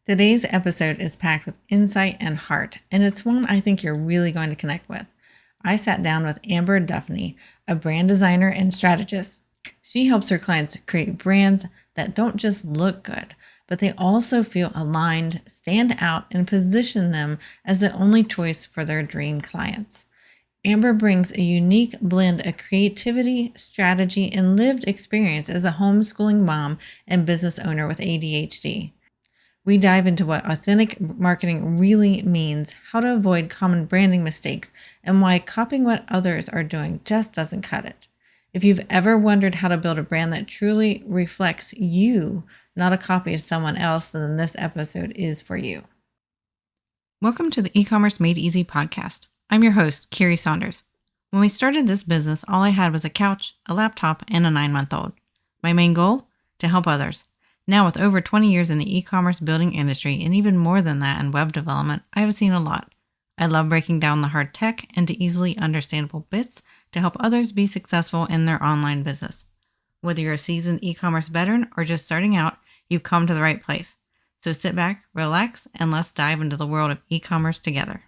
Today's episode is packed with insight and heart, and it's one I think you're really going to connect with. I sat down with Amber Duffney, a brand designer and strategist. She helps her clients create brands that don't just look good, but they also feel aligned, stand out, and position them as the only choice for their dream clients. Amber brings a unique blend of creativity, strategy, and lived experience as a homeschooling mom and business owner with ADHD. We dive into what authentic marketing really means, how to avoid common branding mistakes, and why copying what others are doing just doesn't cut it. If you've ever wondered how to build a brand that truly reflects you, not a copy of someone else, then this episode is for you. Welcome to the E-commerce Made Easy podcast. I'm your host, Carrie Saunders. When we started this business, all I had was a couch, a laptop, and a 9-month-old. My main goal? To help others. Now, with over 20 years in the e-commerce building industry and even more than that in web development, I have seen a lot. I love breaking down the hard tech into easily understandable bits to help others be successful in their online business. Whether you're a seasoned e-commerce veteran or just starting out, you've come to the right place. So sit back, relax, and let's dive into the world of e-commerce together.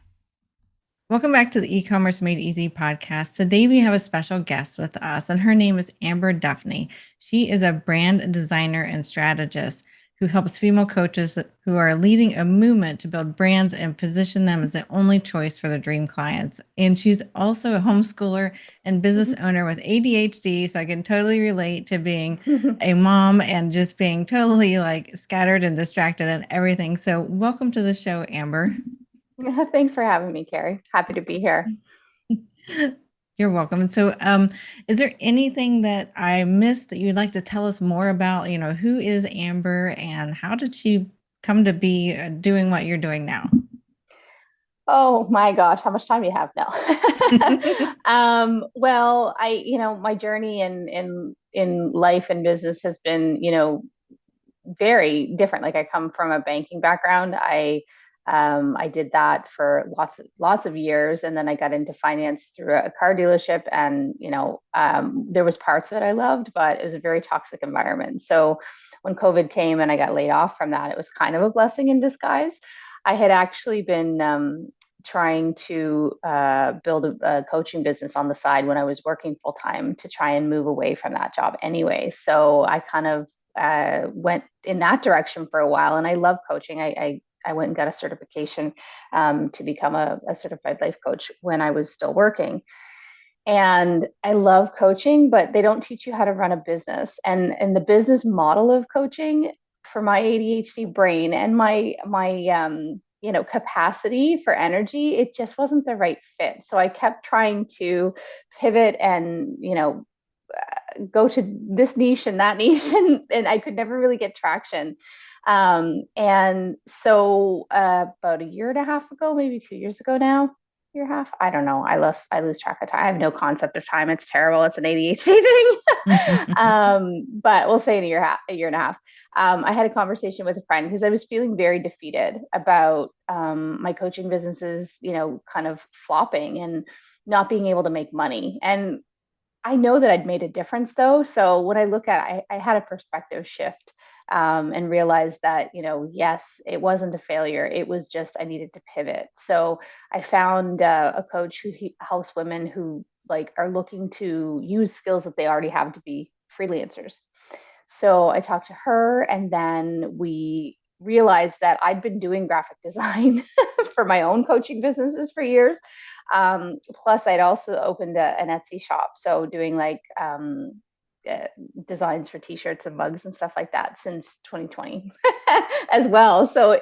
Welcome back to the E-commerce Made Easy podcast. Today we have a special guest with us, and her name is Amber Duffney. She is a brand designer and strategist who helps female coaches who are leading a movement to build brands and position them as the only choice for their dream clients. And she's also a homeschooler and business owner with ADHD, so I can totally relate to being a mom and just being totally like scattered and distracted and everything. So welcome to the show, Amber. Thanks for having me, Carrie. Happy to be here. You're welcome. So, is there anything that I missed that you'd like to tell us more about? Who is Amber and how did she come to be doing what you're doing now? Oh my gosh, how much time do you have now? Well, my journey in life and business has been, very different. Like I come from a banking background. I did that for lots of years, and then I got into finance through a car dealership. And there was parts of it I loved, but it was a very toxic environment. So when COVID came and I got laid off from that, it was kind of a blessing in disguise. I had actually been trying to build a coaching business on the side when I was working full time to try and move away from that job anyway. So I kind of went in that direction for a while, and I love coaching. I went and got a certification to become a certified life coach when I was still working. And I love coaching, but they don't teach you how to run a business. And the business model of coaching for my ADHD brain and my capacity for energy, it just wasn't the right fit. So I kept trying to pivot and go to this niche and that niche, and I could never really get traction. And so about a year and a half ago, maybe 2 years ago now, year and a half, I don't know. I lose track of time. I have no concept of time. It's terrible. It's an ADHD thing. But we'll say in a year and a half. I had a conversation with a friend because I was feeling very defeated about my coaching businesses, kind of flopping and not being able to make money. And I know that I'd made a difference though. So when I look at it, I had a perspective shift and realized that, yes, it wasn't a failure. It was just I needed to pivot. So I found a coach who helps women who are looking to use skills that they already have to be freelancers. So I talked to her, and then we realized that I'd been doing graphic design for my own coaching businesses for years. Plus, I'd also opened an Etsy shop, so doing designs for T-shirts and mugs and stuff like that since 2020 as well. So,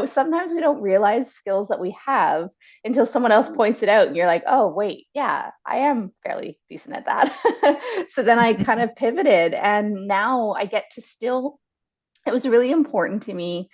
sometimes we don't realize skills that we have until someone else points it out, and you're like, oh, wait, yeah, I am fairly decent at that. So then I kind of pivoted, and now I get to still, it was really important to me.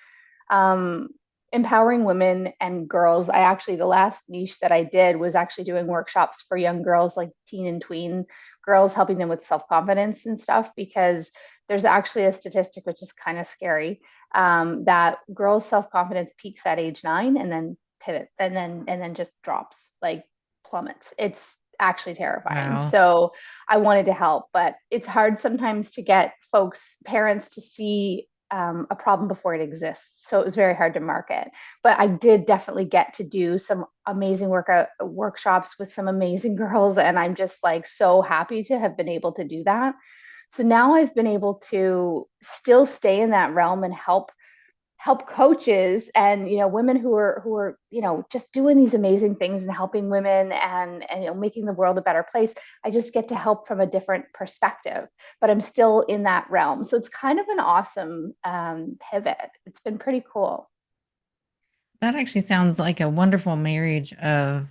Empowering women and girls. The last niche that I did was actually doing workshops for young girls, like teen and tween girls, helping them with self-confidence and stuff, because there's actually a statistic, which is kind of scary, that girls' self-confidence peaks at age 9 and then pivots and then just drops, like plummets. It's actually terrifying. Wow. So I wanted to help, but it's hard sometimes to get parents to see a problem before it exists. So it was very hard to market. But I did definitely get to do some amazing workshops with some amazing girls. And I'm just like so happy to have been able to do that. So now I've been able to still stay in that realm and help coaches and women who are just doing these amazing things and helping women and making the world a better place. I just get to help from a different perspective, but I'm still in that realm. So it's kind of an awesome pivot. It's been pretty cool. That actually sounds like a wonderful marriage of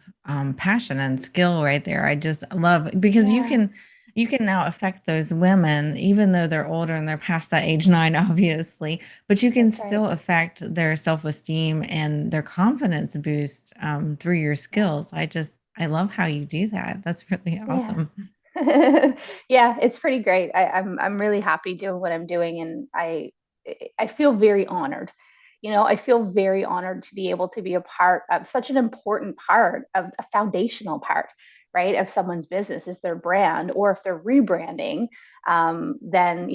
passion and skill right there. I just love because Yeah, you can now affect those women even though they're older and they're past that age 9 obviously, but you can that's right. still affect their self-esteem and their confidence boost through your Yeah, skills. I love how you do that. That's really yeah. awesome. Yeah, it's pretty great. I'm really happy doing what I'm doing, and I feel very honored. I feel very honored to be able to be a part of such an important part of a foundational part, right, of someone's business is their brand, or if they're rebranding, then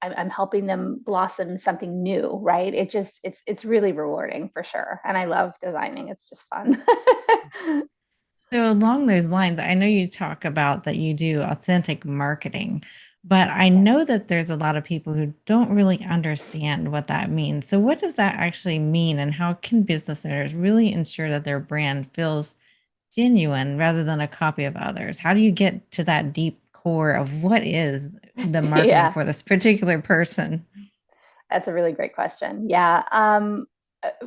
I'm helping them blossom something new, right? It's really rewarding for sure, and I love designing. It's just fun. So along those lines, I know you talk about that you do authentic marketing, but I Yeah. know that there's a lot of people who don't really understand what that means. So what does that actually mean and how can business owners really ensure that their brand feels genuine rather than a copy of others? How do you get to that deep core of what is the marketing Yeah. for this particular person? That's a really great question. Yeah.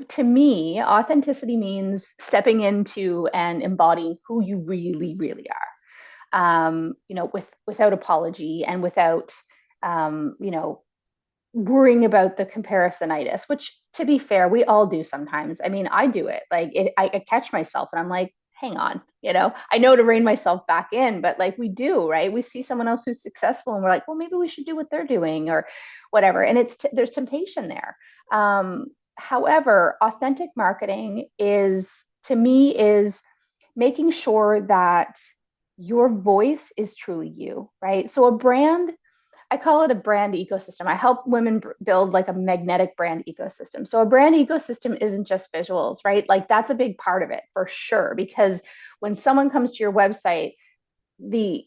To me, authenticity means stepping into and embodying who you really, really are. Without apology and without, worrying about the comparisonitis, which to be fair, we all do sometimes. I mean, I do it. I catch myself and I'm like, hang on, I know to rein myself back in, but like we do, right? We see someone else who's successful and we're like, well, maybe we should do what they're doing or whatever. And there's temptation there. However, authentic marketing to me, is making sure that your voice is truly you, right? So a brand, I call it a brand ecosystem. I help women build like a magnetic brand ecosystem. So a brand ecosystem isn't just visuals, right? Like that's a big part of it for sure. Because when someone comes to your website, the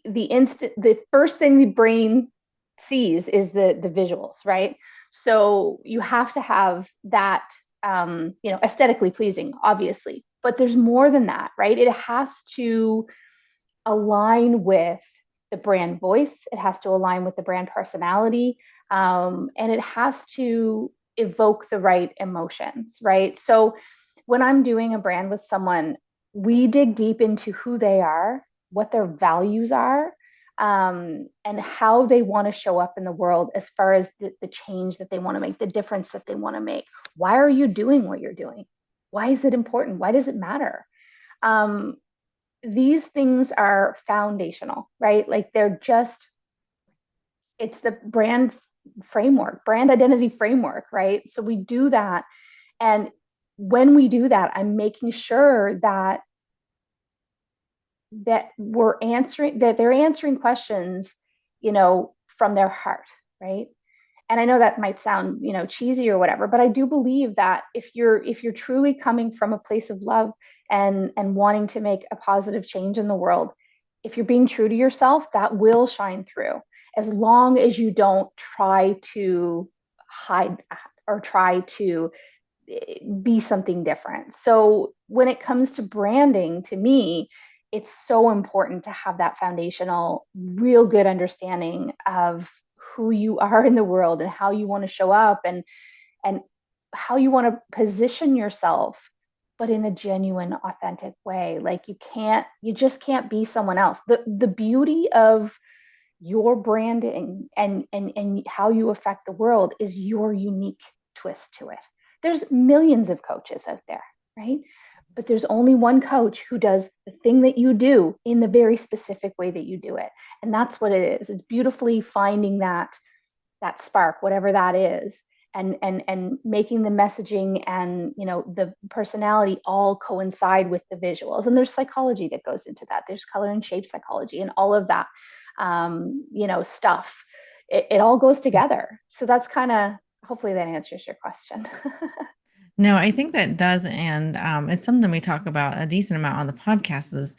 first thing the brain sees is the visuals, right? So you have to have that, aesthetically pleasing, obviously. But there's more than that, right? It has to align with the brand voice, it has to align with the brand personality, and it has to evoke the right emotions, right? So when I'm doing a brand with someone, we dig deep into who they are, what their values are, and how they want to show up in the world as far as the change that they want to make, the difference that they want to make. Why are you doing what you're doing? Why is it important? Why does it matter? Um, these things are foundational, right? Like it's the brand identity framework, right? So we do that. And when we do that, I'm making sure that they're answering questions, from their heart, right? And I know that might sound, cheesy or whatever, but I do believe that if you're truly coming from a place of love and wanting to make a positive change in the world, if you're being true to yourself, that will shine through, as long as you don't try to hide or try to be something different. So when it comes to branding, to me, it's so important to have that foundational, real good understanding of who you are in the world and how you want to show up and how you want to position yourself, but in a genuine, authentic way. Like you just can't be someone else. The beauty of your branding and how you affect the world is your unique twist to it. There's millions of coaches out there, right? But there's only one coach who does the thing that you do in the very specific way that you do it. And that's what it is. It's beautifully finding that spark, whatever that is, and making the messaging and the personality all coincide with the visuals. And there's psychology that goes into that. There's color and shape psychology and all of that stuff. It all goes together. So that's kind of hopefully that answers your question. No, I think that does. And it's something we talk about a decent amount on the podcast is,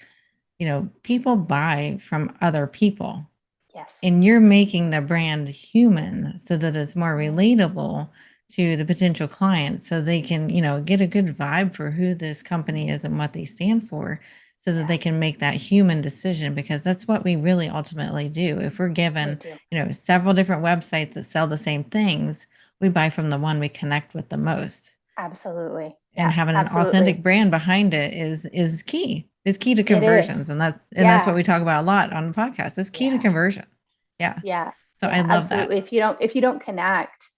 people buy from other people. Yes. And you're making the brand human so that it's more Mm. relatable to the potential client so they can, get a good vibe for who this company is and what they stand for so that Yeah, they can make that human decision because that's what we really ultimately do. If we're we given, do. several different websites that sell the same things, we buy from the one we connect with the most. Absolutely. And Yeah, having an authentic absolutely. brand behind it is key. Is key to It is. conversions. And that's what Yeah. we talk about a lot on the podcast. It's key to Yeah. conversion. Yeah. Yeah. So I Yeah, love that. absolutely. If you don't connect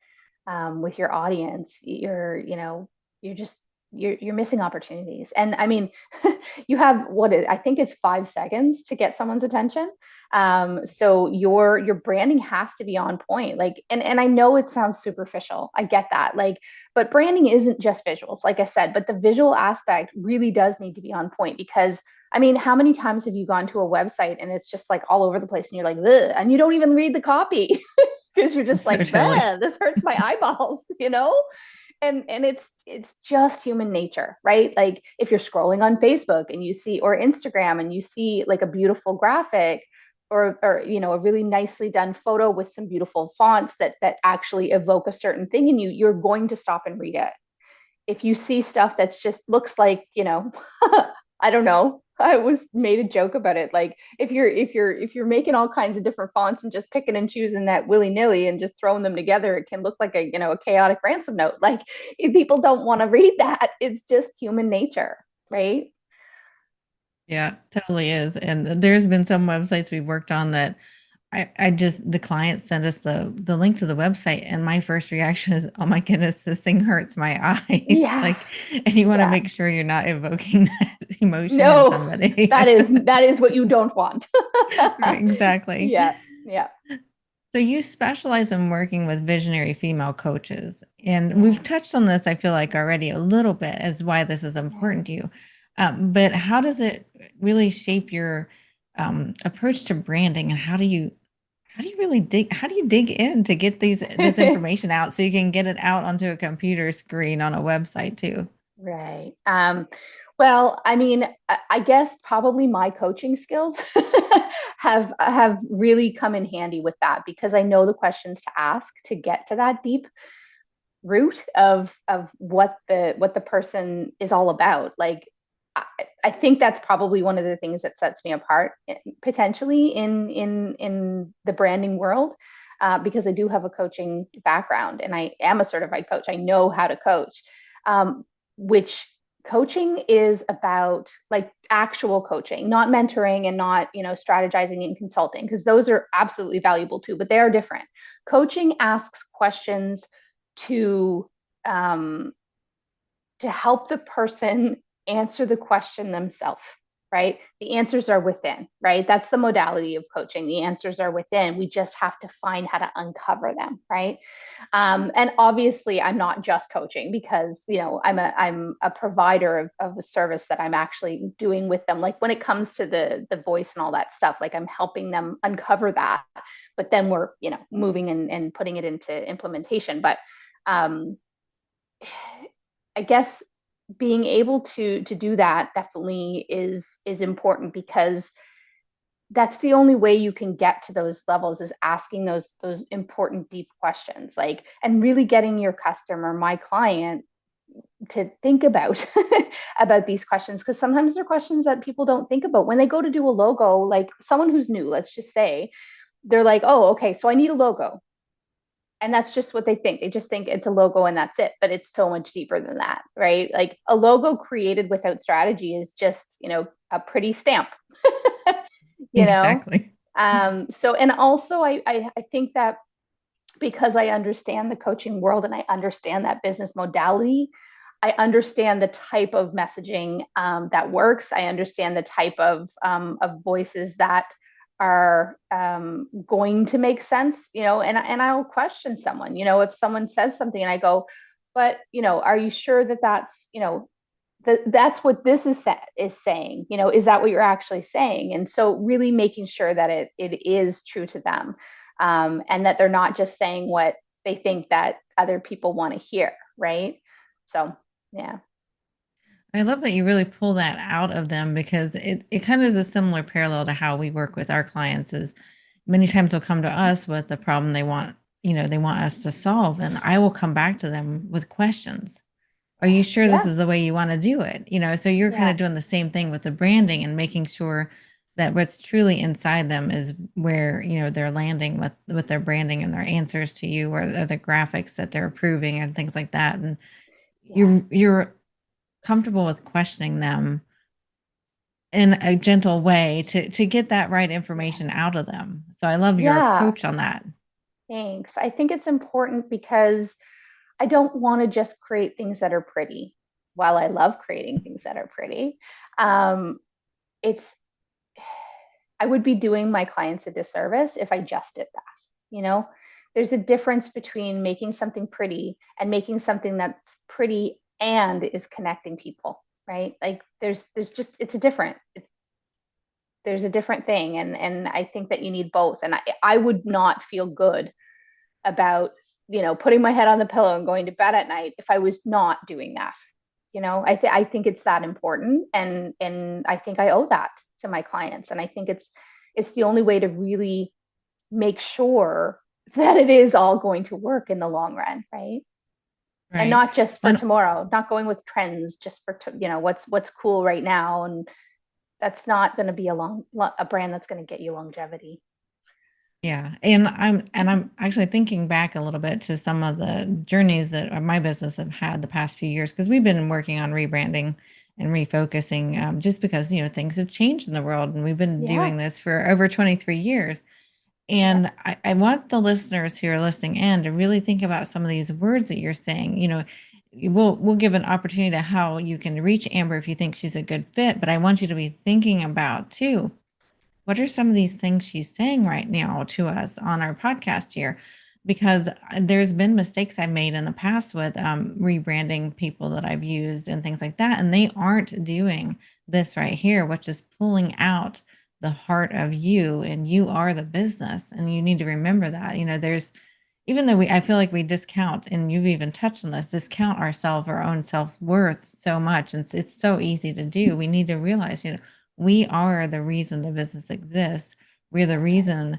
with your audience, you're just you're missing opportunities. And I mean, you have I think it's 5 seconds to get someone's attention. So your branding has to be on point. Like, and I know it sounds superficial. I get that. Like, but branding isn't just visuals, like I said, but the visual aspect really does need to be on point because I mean, how many times have you gone to a website and it's just like all over the place and you're like, ugh, and you don't even read the copy because you're just So like, totally. this hurts my eyeballs, you know? And it's just human nature, right? Like if you're scrolling on Facebook and you see or Instagram and you see like a beautiful graphic or a really nicely done photo with some beautiful fonts that actually evoke a certain thing in you, you're going to stop and read it. If you see stuff that's just looks like, I don't know. I was made a joke about it. Like if you're making all kinds of different fonts and just picking and choosing that willy-nilly and just throwing them together, it can look like a chaotic ransom note. Like if people don't want to read that, it's just human nature, right? Yeah, totally is. And there's been some websites we've worked on that I just the client sent us the link to the website and my first reaction is, oh my goodness, this thing hurts my eyes. Yeah. Like, and you want to Yeah. make sure you're not evoking that emotion in No, somebody. that is what you don't want. Right, exactly. Yeah. Yeah. So you specialize in working with visionary female coaches, and we've Yeah. touched on this, I feel like already a little bit as why this is Yeah. important to you. But how does it really shape your approach to branding, and how do you dig in to get this information out so you can get it out onto a computer screen on a website too? Right. Well, I mean, I guess probably my coaching skills have really come in handy with that because I know the questions to ask to get to that deep root of what the person is all about. Like, I, I think that's probably one of the things that sets me apart potentially in the branding world. Because I do have a coaching background and I am a certified coach. I know how to coach. Which coaching is about like actual coaching, not mentoring and not, strategizing and consulting, because those are absolutely valuable too, but they are different. Coaching asks questions to um, to help the person answer the question themselves, right? The answers are within, right? That's the modality of coaching. The answers are within. We just have to find how to uncover them, right? And obviously, I'm not just coaching because I'm a provider of a service that I'm actually doing with them. Like when it comes to the voice and all that stuff, like I'm helping them uncover that, but then we're moving and putting it into implementation. But um, I guess being able to do that definitely is important because that's the only way you can get to those levels is asking those important deep questions, like, and really getting your customer, my client, to think about about these questions, because sometimes they're questions that people don't think about when they go to do a logo. Like someone who's new, let's just say, they're like, oh, okay, so I need a logo, and that's just what they think. They just think it's a logo and that's it, but it's so much deeper than that, right? Like a logo created without strategy is just, a pretty stamp. you know Exactly. so, and also I think that because I understand the coaching world and I understand that business modality, I understand the type of messaging that works. I understand the type of voices that are going to make sense, and I'll question someone, if someone says something and I go, but, are you sure that that's what this is saying? Is that what you're actually saying? And so really making sure that it is true to them, and that they're not just saying what they think that other people want to hear, right? So yeah. I love that you really pull that out of them, because it kind of is a similar parallel to how we work with our clients. Is many times they'll come to us with the problem they want, they want us to solve, and I will come back to them with questions. Are you sure this Yeah. is the way you want to do it? So you're kind Yeah. of doing the same thing with the branding and making sure that what's truly inside them is where, they're landing with their branding and their answers to you, or the graphics that they're approving and things like that. And Yeah. you're comfortable with questioning them in a gentle way to get that right Yeah. information out of them. So I love your Yeah. approach on that. Thanks. I think it's important because I don't want to just create things that are pretty. While I love creating things that are pretty, um, it's I would be doing my clients a disservice if I just did that. You know, there's a difference between making something pretty and making something that's pretty and is connecting people, right? Like there's just there's a different thing, and I think that you need both. And I would not feel good about putting my head on the pillow and going to bed at night if I was not doing that. I think it's that important, and I think I owe that to my clients, and I think it's the only way to really make sure that it is all going to work in the long run, right? And Right. not just for And tomorrow, not going with trends just for what's cool right now, and that's not going to be a brand that's going to get you longevity. yeah, and I'm actually thinking back a little bit to some of the journeys that my business have had the past few years, because we've been working on rebranding and refocusing, just because things have changed in the world, and we've been Yeah. doing this for over 23 years. Yeah. And I want the listeners who are listening in to really think about some of these words that you're saying. We'll give an opportunity to how you can reach Amber if you think she's a good fit, but I want you to be thinking about too, what are some of these things she's saying right now to us on our podcast here? Because there's been mistakes I've made in the past with rebranding people that I've used and things like that. And they aren't doing this right here, which is pulling out the heart of you, and you are the business. And you need to remember that, there's, even though I feel like we discount, and you've even touched on this, discount ourselves, our own self-worth so much. And it's so easy to do. We need to realize, we are the reason the business exists. We're the That's right. reason,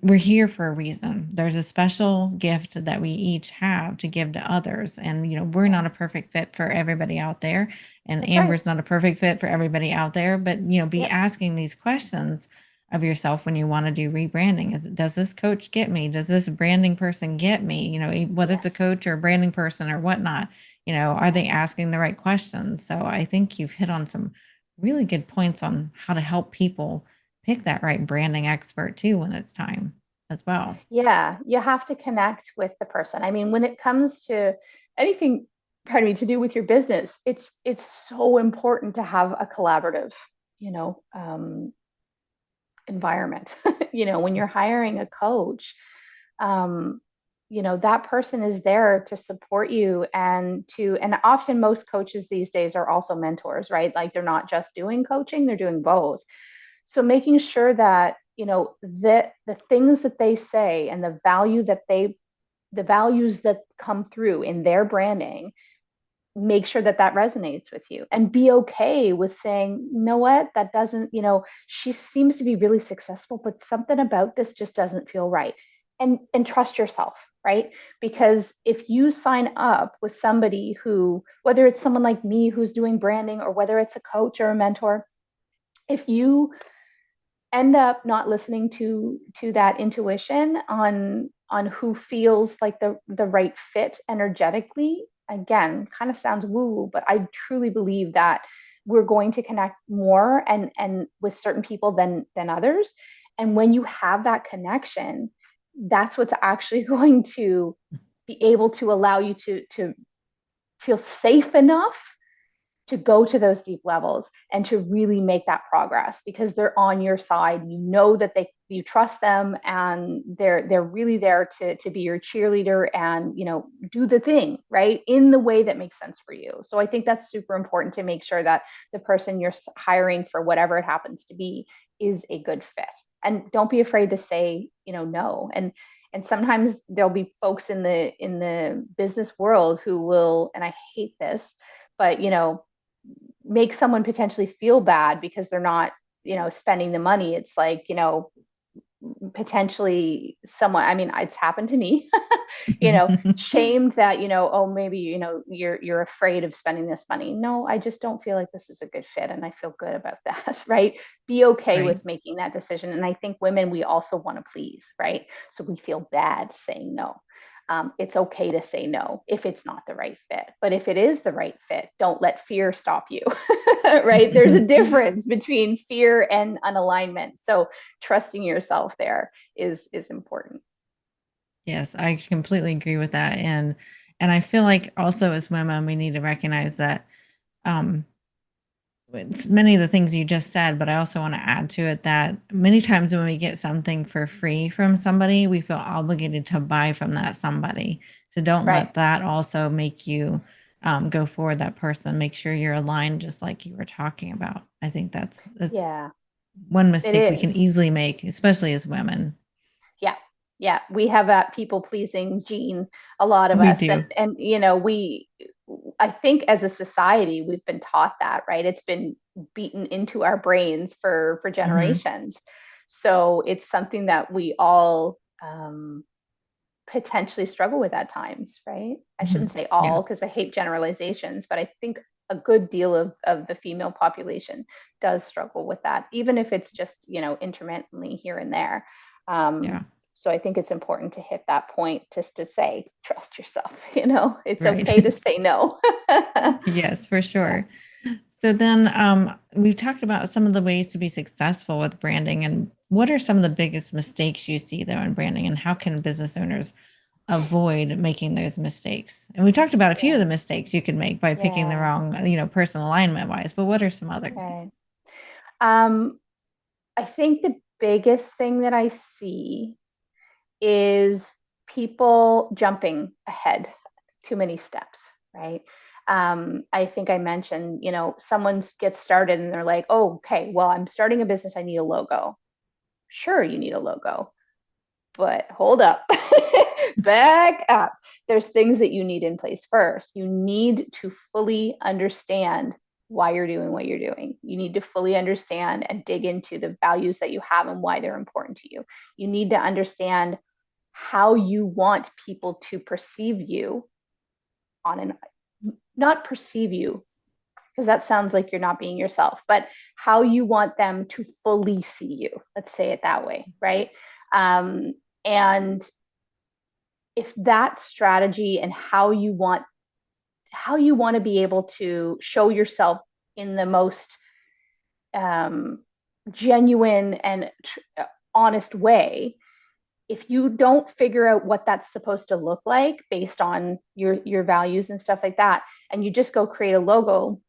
we're here for a reason. There's a special gift that we each have to give to others. And, we're Yeah. not a perfect fit for everybody out there. And That's right. Amber's not a perfect fit for everybody out there. But, be Yep. asking these questions of yourself when you want to do rebranding. Does this coach get me? Does this branding person get me? Whether it's a Yes. coach or a branding person or whatnot, are Yeah. they asking the right questions? So I think you've hit on some really good points on how to help people pick that right branding expert too when it's time as well. Yeah. You have to connect with the person. I mean, when it comes to anything, pardon me, to do with your business, it's so important to have a collaborative, you know, um, environment. When Yeah. you're hiring a coach, um, that person is there to support you, and often most coaches these days are also mentors, right? Like they're not just doing coaching, they're doing both. So making sure that the things that they say and the values that come through in their branding, make sure that that resonates with you, and be okay with saying, you know what, that doesn't, she seems to be really successful, but something about this just doesn't feel right. And trust yourself, right? Because if you sign up with somebody who, whether it's someone like me who's doing branding, or whether it's a coach or a mentor, if you end up not listening to that intuition on who feels like the right fit energetically, again, kind of sounds woo woo, but I truly believe that we're going to connect more and with certain people than others. And when you have that connection, that's what's actually going to be able to allow you to feel safe enough to go to those deep levels and to really make that progress, because they're on your side. That you trust them, and they're really there to be your cheerleader, and do the thing right in the way that makes sense for you. So I think that's super important, to make sure that the person you're hiring for whatever it happens to be is a good fit. And don't be afraid to say no. And sometimes there'll be folks in the business world who will, and I hate this, but make someone potentially feel bad because they're not, spending the money. It's like, potentially someone, I mean, it's happened to me, shamed that, oh, maybe, you're afraid of spending this money. No, I just don't feel like this is a good fit. And I feel good about that. Right. Be okay Right. with making that decision. And I think women, we also want to please, right? So we feel bad saying no. It's okay to say no if it's not the right fit. But if it is the right fit, don't let fear stop you. Right? There's a difference between fear and unalignment. So trusting yourself there is important. Yes, I completely agree with that. And I feel like also as women, we need to recognize that um it's many of the things you just said, but I also want to add to it that many times when we get something for free from somebody, we feel obligated to buy from that somebody. So don't Right. let that also make you go forward that person. Make sure you're aligned, just like you were talking about. I think that's Yeah, one it mistake we can is. easily make, especially as women. Yeah. Yeah. We have that people pleasing gene, a lot of We us. do. And, I think as a society, we've been taught that, right? It's been beaten into our brains for Hmm. generations. So it's something that we all, potentially struggle with at times, right? I Hmm. shouldn't say Yeah. all because I hate generalizations, but I think a good deal of the female population does struggle with that, even if it's just, intermittently here and there. Um, Yeah. so I think it's important to hit that point just to say, trust yourself, it's Right. okay to say no. Yes, for Yeah. sure. So then we've talked about some of the ways to be successful with branding. And what are some of the biggest mistakes you see though in branding, and how can business owners avoid making those mistakes? And we talked about a few of Yeah. the mistakes you can make by picking the Yeah. wrong, person alignment wise, but what are some others? Right. Um, I think the biggest thing that I see is people jumping ahead too many steps, right? I think I mentioned, someone gets started and they're like, oh, okay, well, I'm starting a business. I need a logo. Sure, you need a logo, but hold up, back up. There's things that you need in place first. You need to fully understand why you're doing what you're doing. You need to fully understand and dig into the values that you have and why they're important to you. You need to understand how you want people to perceive you on an not perceive you because that sounds like you're not being yourself, but how you want them to fully see you. Let's say it that way, right? And if that strategy and how you want to be able to show yourself in the most um, genuine and honest way, if you don't figure out what that's supposed to look like based on your values and stuff like that, and you just go create a logo,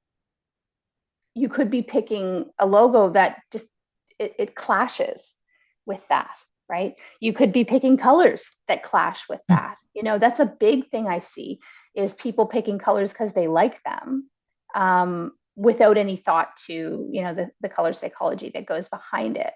you could be picking a logo that just it clashes with that, right? You could be picking colors that clash with that. That's a big thing I see is people picking colors because they like them, without any thought to the color psychology that goes behind it.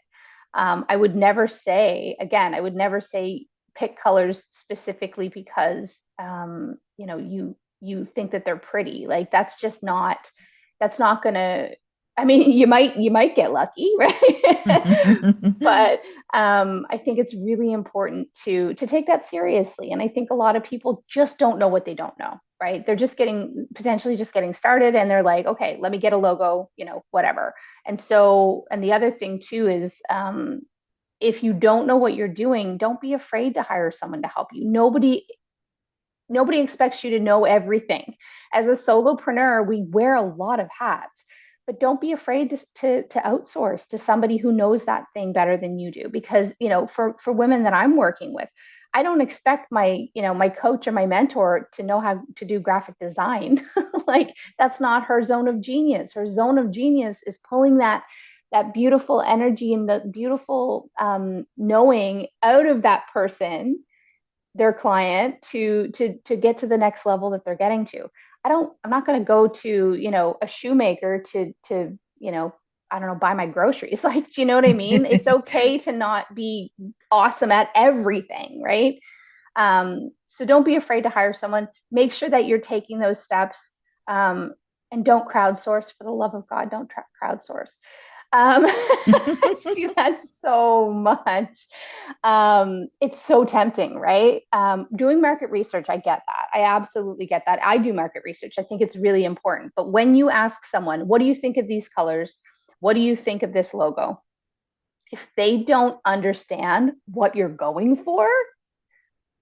I would never say, again, I would never say pick colors specifically because you think that they're pretty. Like that's not gonna. I mean, you might get lucky, right? But I think it's really important to take that seriously. And I think a lot of people just don't know what they don't know, right? They're just potentially just getting started, and they're like, okay, let me get a logo, whatever. And the other thing too is, if you don't know what you're doing, don't be afraid to hire someone to help you. Nobody expects you to know everything. As a solopreneur, we wear a lot of hats, but don't be afraid to outsource to somebody who knows that thing better than you do. Because, for women that I'm working with, I don't expect my coach or my mentor to know how to do graphic design. Like that's not her zone of genius. Her zone of genius is pulling that beautiful energy and the beautiful knowing out of that person, their client, to get to the next level that they're getting to. I'm not going to go to a shoemaker to I don't know, buy my groceries. Like, do you know what I mean? It's okay to not be awesome at everything, right? So don't be afraid to hire someone. Make sure that you're taking those steps, and don't crowdsource. For the love of God, don't crowdsource. I see that so much. It's so tempting, right? Doing market research, I get that. I absolutely get that. I do market research. I think it's really important. But when you ask someone, what do you think of these colors? What do you think of this logo? If they don't understand what you're going for,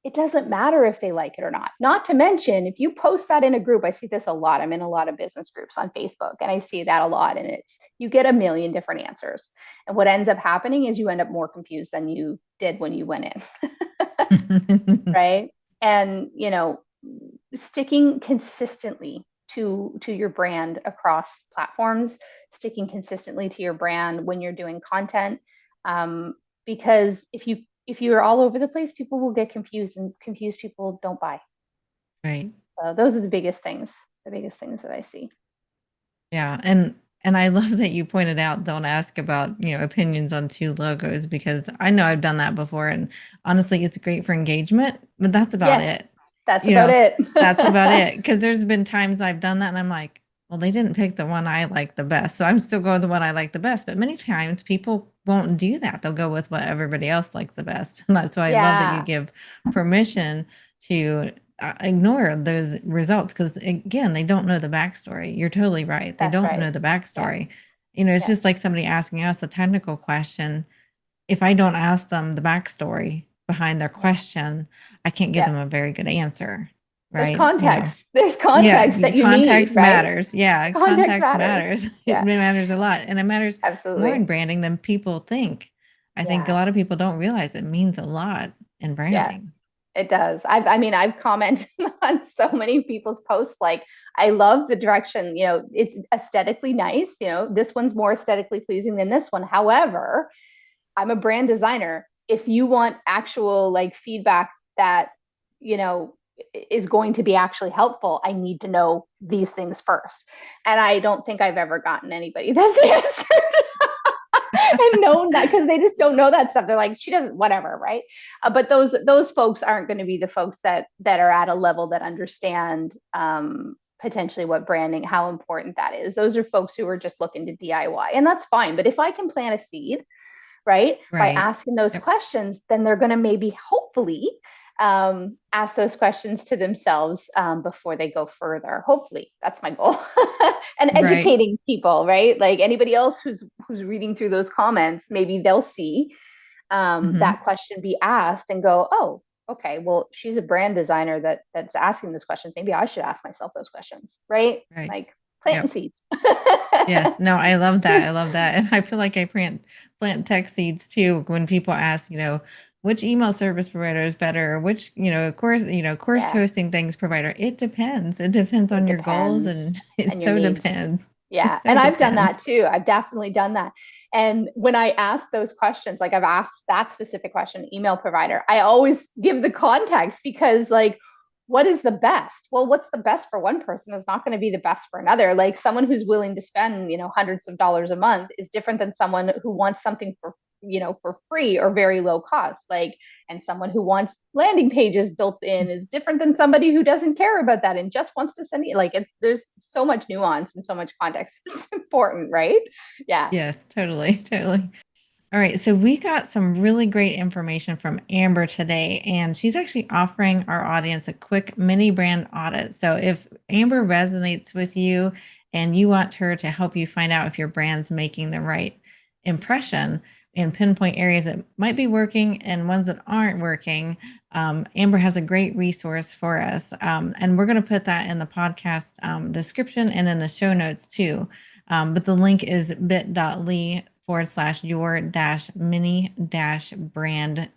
it doesn't matter if they like it or not. Not to mention, if you post that in a group, I see this a lot. I'm in a lot of business groups on Facebook, and I see that a lot. And it's, you get a million different answers. And what ends up happening is you end up more confused than you did when you went in. Right. And, sticking consistently to your brand across platforms, sticking consistently to your brand when you're doing content. Because if you're all over the place, people will get confused, and confused people don't buy. Right. So those are the biggest things that I see. Yeah. And I love that you pointed out, don't ask about, opinions on two logos, because I know I've done that before. And honestly, it's great for engagement, but that's about Yes, it. that's about it. That's about it. Because there's been times I've done that and I'm like, well, they didn't pick the one I like the best. So I'm still going the one I like the best. But many times people won't do that. They'll go with what everybody else likes the best. And that's why I love that you Yeah, give permission to ignore those results, because again, they don't know the backstory. You're totally right. They that's don't right. know the Yeah, backstory. It's yeah, just like somebody asking us a technical question. If I don't ask them the backstory behind their yeah, question, I can't give yeah. them a very good answer, There's right? context. There's Yeah, context that you need, context right? matters. Yeah, Context context matters. matters. It Yeah, matters a lot. And it matters more in absolutely. branding than people think. I think a Yeah, lot of people don't realize it means a lot in yeah. branding. It does. I've commented on so many people's posts. Like, I love the direction, it's aesthetically nice. This one's more aesthetically pleasing than this one. However, I'm a brand designer. If you want actual like feedback that, you know, is going to be actually helpful, I need to know these things first. And I don't think I've ever gotten anybody that's answered and known that, because they just don't know that stuff. They're like, she doesn't, whatever, right? But those folks aren't going to be the folks that are at a level that understand, potentially what branding, how important that is. Those are folks who are just looking to DIY, and that's fine. But if I can plant a seed, right, by Right. asking those Yep. questions, then they're going to maybe, hopefully, ask those questions to themselves, before they go further. Hopefully, that's my goal. And Right. educating people, right? Like anybody else who's reading through those comments, maybe they'll see, Hmm. that question be asked and go, oh, okay, well, she's a brand designer that's asking those questions. Maybe I should ask myself those questions, right? Right. Like planting Yep. seeds. Yes. No, I love that. I love that. And I feel like I plant tech seeds too when people ask, which email service provider is better, or which, course Yeah, hosting things provider. It depends. It depends it on your goals, depends. and it And your so needs. depends. It Yeah. so And I've done depends. that too. I've definitely done that. And when I ask those questions, like I've asked that specific question, email provider, I always give the context, because, like, what is the best? Well, what's the best for one person is not going to be the best for another. Like, someone who's willing to spend, hundreds of dollars a month is different than someone who wants something for free or very low cost. Like, and someone who wants landing pages built in is different than somebody who doesn't care about that and just wants to send it. Like, there's so much nuance and so much context. It's important, right? Yeah. Yes, totally, totally. All right, so we got some really great information from Amber today, and she's actually offering our audience a quick mini brand audit. So if Amber resonates with you and you want her to help you find out if your brand's making the right impression and pinpoint areas that might be working and ones that aren't working, Amber has a great resource for us. And we're going to put that in the podcast description and in the show notes too. But the link is bit.ly/your mini brand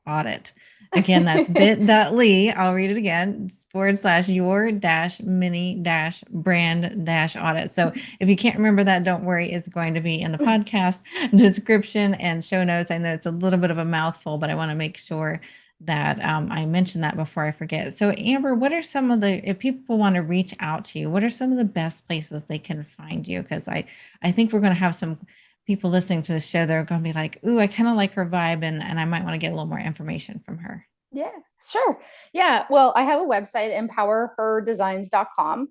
audit. Again, that's bit.ly. I'll read it again, /your mini brand audit. So if you can't remember that, don't worry. It's going to be in the podcast description and show notes. I know it's a little bit of a mouthful, but I want to make sure that I mentioned that before I forget. So, Amber, what are some of the, if people want to reach out to you, what are some of the best places they can find you? Because I think we're going to have some people listening to the show. They're going to be like, ooh, I kind of like her vibe, and I might want to get a little more information from her. Yeah, sure. Yeah. Well, I have a website, empowerherdesigns.com.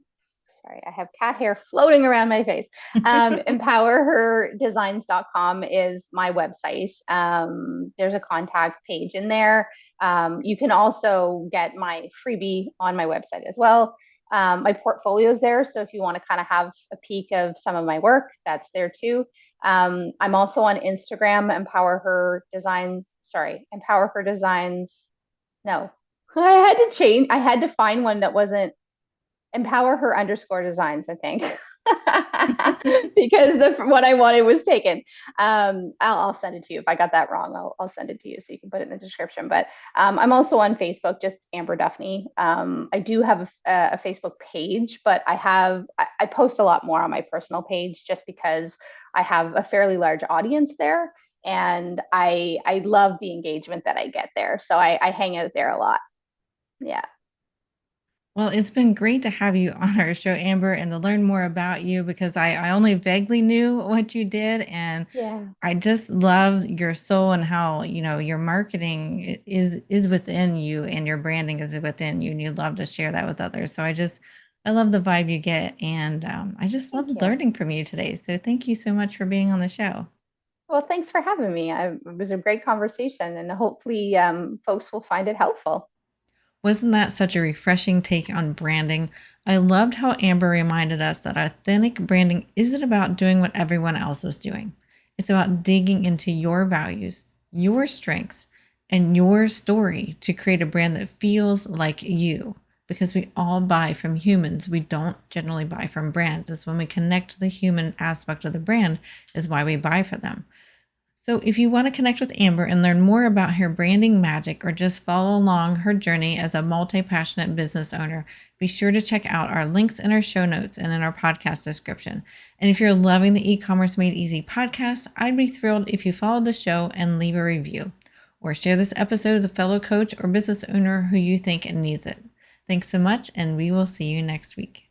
Sorry, I have cat hair floating around my face. Empowerherdesigns.com is my website. There's a contact page in there. You can also get my freebie on my website as well. My portfolio is there. So if you want to kind of have a peek of some of my work, that's there too. I'm also on Instagram, Empower Her Designs. No, I had to change. I had to find one that wasn't Empower Her underscore designs, I think, because what I wanted was taken. I'll send it to you. If I got that wrong, I'll send it to you so you can put it in the description. But I'm also on Facebook, just Amber Duffney. I do have a Facebook page, but I post a lot more on my personal page just because I have a fairly large audience there. And I love the engagement that I get there. So I hang out there a lot. Yeah. Well, it's been great to have you on our show, Amber, and to learn more about you because I only vaguely knew what you did. And Yeah. I just love your soul and how, your marketing is within you and your branding is within you. And you love to share that with others. So I love the vibe you get. And I just love Thank you. learning from you today. So thank you so much for being on the show. Well, thanks for having me. It was a great conversation, and hopefully, folks will find it helpful. Wasn't that such a refreshing take on branding? I loved how Amber reminded us that authentic branding isn't about doing what everyone else is doing. It's about digging into your values, your strengths, and your story to create a brand that feels like you. Because we all buy from humans. We don't generally buy from brands. It's when we connect to the human aspect of the brand is why we buy for them. So, if you want to connect with Amber and learn more about her branding magic or just follow along her journey as a multi passionate business owner, be sure to check out our links in our show notes and in our podcast description. And if you're loving the E-commerce Made Easy podcast, I'd be thrilled if you followed the show and leave a review or share this episode with a fellow coach or business owner who you think needs it. Thanks so much, and we will see you next week.